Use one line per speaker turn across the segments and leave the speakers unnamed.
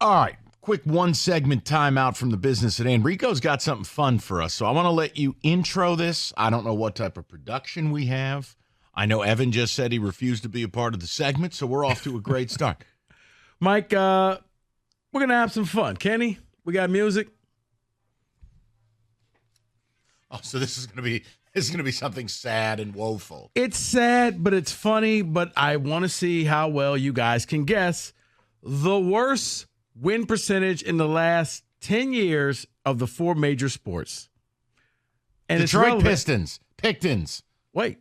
All right. Quick one-segment timeout from the business at hand. Rico's got something fun for us, so I want to let you intro this. I don't know what type of production we have. I know Evan just said he refused to be a part of the segment, so we're off to a great start.
Mike, we're going to have some fun. Kenny, we got music.
Oh, so this is going to be something sad and woeful.
It's sad, but it's funny, but I want to see how well you guys can guess the worst win percentage in the last 10 years of the four major sports. And
Detroit Pistons.
Wait,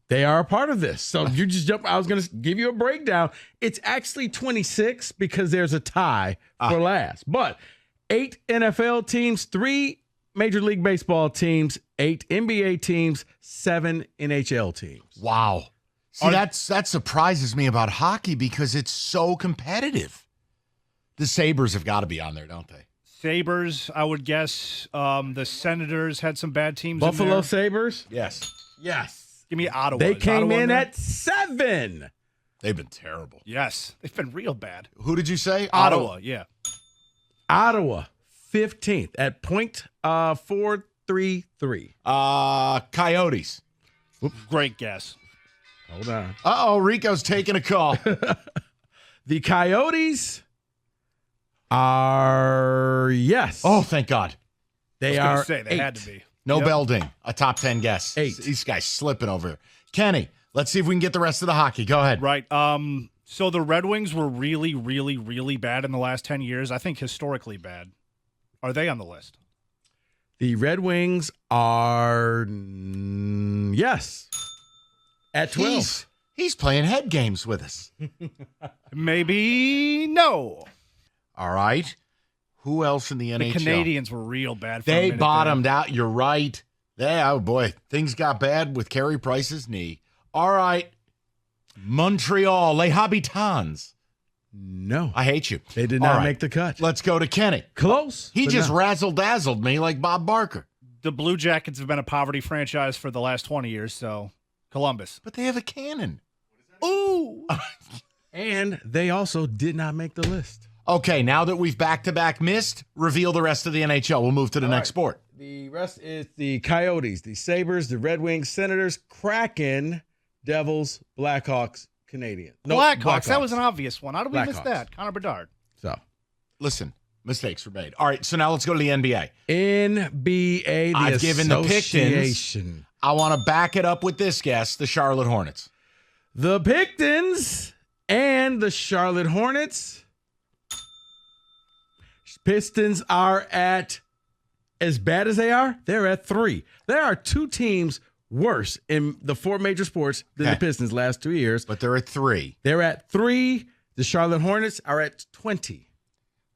they are a part of this. So you just jump. I was going to give you a breakdown. It's actually 26 because there's a tie for last. But 8 NFL teams, 3 Major League Baseball teams, 8 NBA teams, 7 NHL teams.
Wow. See, that surprises me about hockey because it's so competitive. The Sabres have got to be on there, don't they?
Sabres, I would guess. The Senators had some bad teams in
Buffalo
there.
Sabres?
Yes.
Give me Ottawa.
They
Is
came
Ottawa
in
there?
at 7.
They've been terrible.
Yes, they've been real bad.
Who did you say?
Ottawa, yeah.
Ottawa, 15th at .433.
Coyotes.
Great guess.
Hold on.
Uh-oh, Rico's taking a call.
The Coyotes are, yes.
Oh, thank God.
They
I
are
was gonna say, they
8.
had to be.
No
Yep.
Belding. A top 10 guess.
8.
These guys slipping over here. Kenny, let's see if we can get the rest of the hockey. Go ahead.
Right. So the Red Wings were really, really, really bad in the last 10 years. I think historically bad. Are they on the list?
The Red Wings are, yes, at 12.
He's playing head games with us.
Maybe no.
All right. Who else in the NHL?
The Canadians were real bad. For a
They
minute
bottomed out. You're right. Oh, boy. Things got bad with Carey Price's knee. All right. Montreal, Les Habitants.
No.
I hate you.
They did
All
not
right.
make the cut.
Let's go to Kenny.
Close.
He
but
just
no.
razzle-dazzled me like Bob Barker.
The Blue Jackets have been a poverty franchise for the last 20 years, so Columbus.
But they have a cannon. Ooh.
And they also did not make the list.
Okay, now that we've back-to-back missed, reveal the rest of the NHL. We'll move to the next sport.
The rest is the Coyotes, the Sabres, the Red Wings, Senators, Kraken, Devils, Blackhawks, Canadians. No,
Blackhawks. That was an obvious one. How did we miss
Blackhawks.
that? Connor Bedard.
So,
Listen, mistakes were made. All right, so now let's go to the NBA.
NBA, the
I've given the
association.
Pictons. I want to back it up with this guess, the Charlotte Hornets.
The Pictons and the Charlotte Hornets. Pistons are at, as bad as they are, they're at 3. There are 2 teams worse in the 4 major sports than the Pistons last 2 years.
But they're at 3.
They're at 3. The Charlotte Hornets are at 20.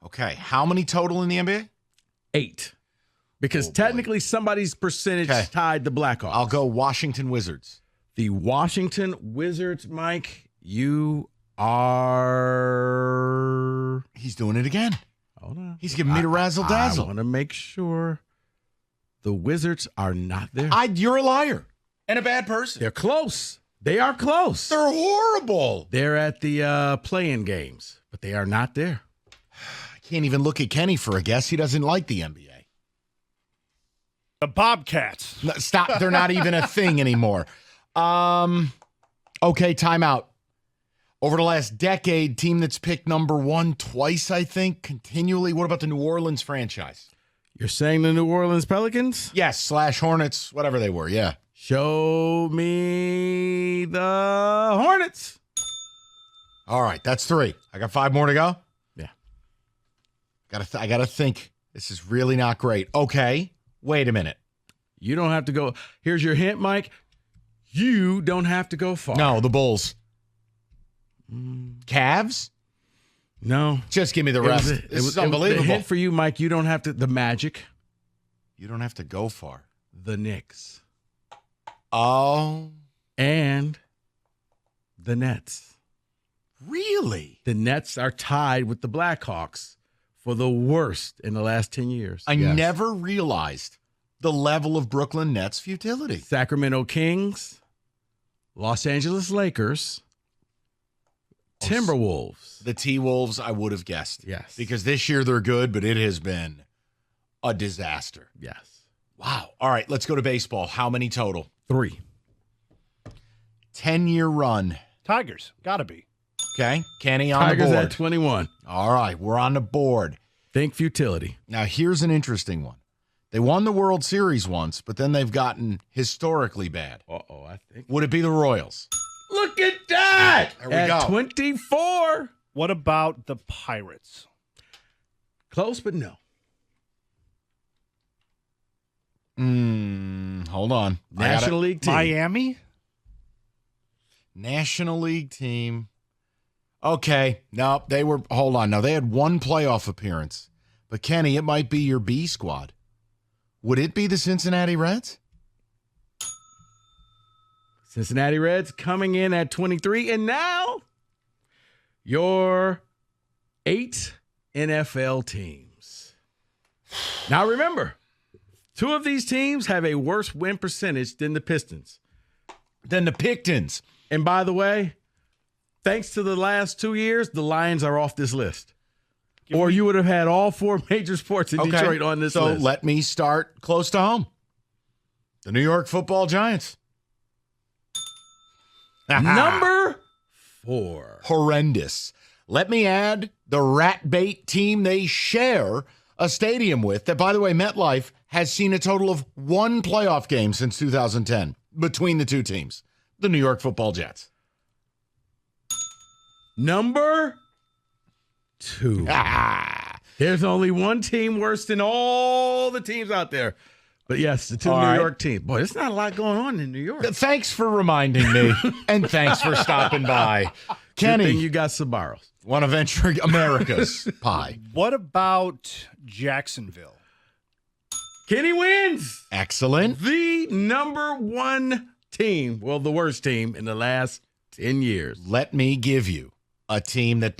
Okay, how many total in the NBA?
8. Because technically somebody's percentage tied the Blackhawks.
I'll go Washington Wizards.
The Washington Wizards, Mike, you are...
He's doing it again.
Hold on.
He's giving me the razzle-dazzle.
I want to make sure the Wizards are not there.
You're a liar and a bad person.
They're close. They are close.
They're horrible.
They're at the play-in games, but they are not there.
I can't even look at Kenny for a guess. He doesn't like the NBA.
The Bobcats.
No, stop. They're not even a thing anymore. Okay, timeout. Over the last decade, team that's picked number 1 twice, I think, continually. What about the New Orleans franchise?
You're saying the New Orleans Pelicans?
Yes, / Hornets, whatever they were, yeah.
Show me the Hornets.
All right, that's 3. I got 5 more to go?
Yeah.
I gotta think. This is really not great. Okay, wait a minute.
You don't have to go. Here's your hint, Mike. You don't have to go far.
No, the Bulls. Cavs?
No.
Just give me the rest.
It
This
was
is unbelievable.
The hint for you, Mike, you don't have to. The Magic.
You don't have to go far.
The Knicks.
Oh.
And the Nets.
Really?
The Nets are tied with the Blackhawks for the worst in the last 10 years.
I
Yes.
never realized the level of Brooklyn Nets futility.
Sacramento Kings, Los Angeles Lakers, Timberwolves.
The T-Wolves, I would have guessed.
Yes.
Because this year they're good, but it has been a disaster.
Yes.
Wow. All right, let's go to baseball. How many total?
3.
10-year run.
Tigers. Gotta be.
Okay. Kenny on
Tigers
the board.
at 21.
All right, we're on the board.
Think futility.
Now, here's an interesting one. They won the World Series once, but then they've gotten historically bad.
Uh-oh, I think.
Would it be the Royals?
Look at that.
There we
at
go.
24.
What about the Pirates?
Close, but no.
Hold on.
National League team.
Miami?
National League team. Okay. No, hold on. Now, they had one playoff appearance. But, Kenny, it might be your B squad. Would it be the Cincinnati Reds?
Cincinnati Reds coming in at 23. And now, your 8 NFL teams. Now, remember, 2 of these teams have a worse win percentage than the Pistons.
Then the Pictons.
And by the way, thanks to the last 2 years, the Lions are off this list. Or you would have had all 4 major sports in Detroit on this list.
So let me start close to home. The New York Football Giants.
Number 4.
Horrendous. Let me add the rat bait team they share a stadium with that, by the way, MetLife has seen a total of 1 playoff game since 2010 between the 2 teams, the New York Football Jets.
Number 2. There's only one team worse than all the teams out there. But yes, the 2
All
New
right.
York teams. Boy, there's not a lot going on in New York.
Thanks for reminding me, and thanks for stopping by.
Good
Kenny,
thing you got Sabaros.
want to venture America's pie.
What about Jacksonville?
Kenny wins.
Excellent.
The number 1 team, well, the worst team in the last 10 years.
Let me give you a team that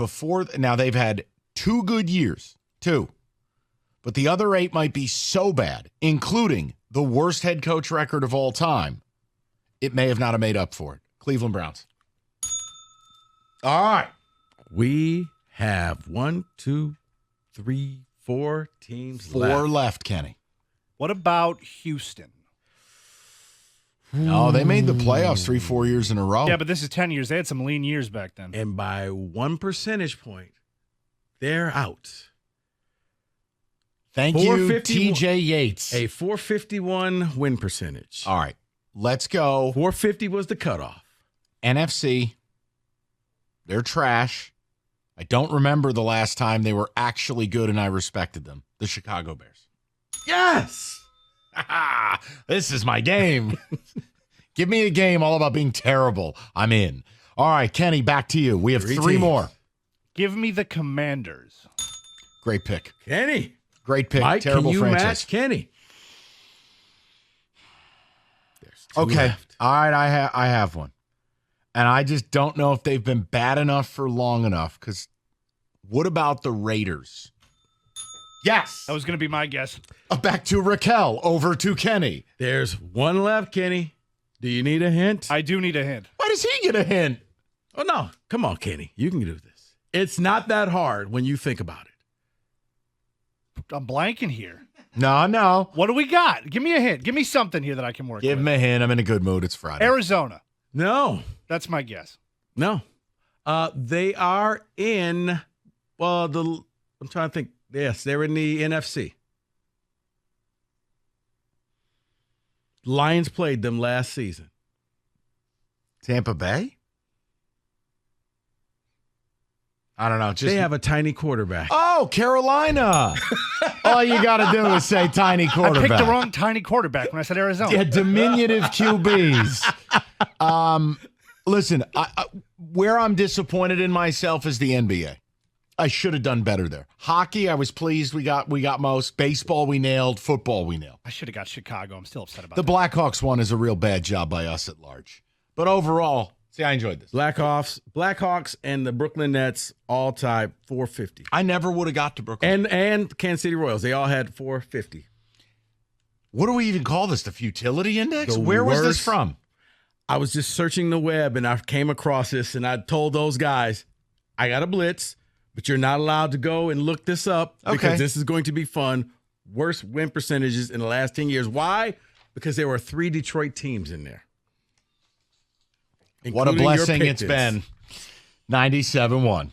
now they've had 2 good years, 2. But the other 8 might be so bad, including the worst head coach record of all time, it may have not have made up for it. Cleveland Browns. All right.
We have 1, 2, 3, 4 teams
4 left, Kenny.
What about Houston?
Oh, they made the playoffs 3-4 years in a row.
Yeah, but this is 10 years. They had some lean years back then.
And by 1 percentage point, they're out.
Thank you,
451
TJ Yates.
A 451 win percentage.
All right. Let's go.
450 was the cutoff.
NFC. They're trash. I don't remember the last time they were actually good and I respected them. The Chicago Bears.
Yes.
This is my game. Give me a game all about being terrible. I'm in. All right, Kenny, back to you. We have 3
teams.
more.
Give me the Commanders.
Great pick.
Kenny.
Great pick.
Mike,
Terrible
can you
franchise.
match Kenny? There's 2
Okay.
left.
All right, I have one. And I just don't know if they've been bad enough for long enough, because what about the Raiders? Yes.
That was going to be my guess.
Back to Raquel, over to Kenny.
There's 1 left, Kenny. Do you need a hint?
I do need a hint.
Why does he get a hint?
Oh, no. Come on, Kenny. You can do this. It's not that hard when you think about it.
I'm blanking here.
No.
What do we got? Give me a hint. Give me something here that I can work
Give
with.
him a hint. I'm in a good mood. It's Friday.
Arizona.
No.
That's my guess.
No. They are in, I'm trying to think. Yes, they're in the NFC. Lions played them last season.
Tampa Bay? I don't know.
They have a tiny quarterback.
Oh, Carolina. All you got to do is say tiny quarterback.
I picked the wrong tiny quarterback when I said Arizona.
Yeah, diminutive QBs. Listen, where I'm disappointed in myself is the NBA. I should have done better there. Hockey, I was pleased we got most. Baseball, we nailed. Football, we nailed.
I should have got Chicago. I'm still upset about
The
that.
Blackhawks one is a real bad job by us at large. But overall, see, I enjoyed this.
Blackhawks and the Brooklyn Nets all tied 450.
I never would have got to Brooklyn.
And Kansas City Royals, they all had 450.
What do we even call this? The futility index?
The
Where was this
worst.
from?
I was just searching the web and I came across this and I told those guys, I got a blitz, but you're not allowed to go and look this up because this is going to be fun. Worst win percentages in the last 10 years. Why? Because there were 3 Detroit teams in there.
What a blessing it's been. 97-1.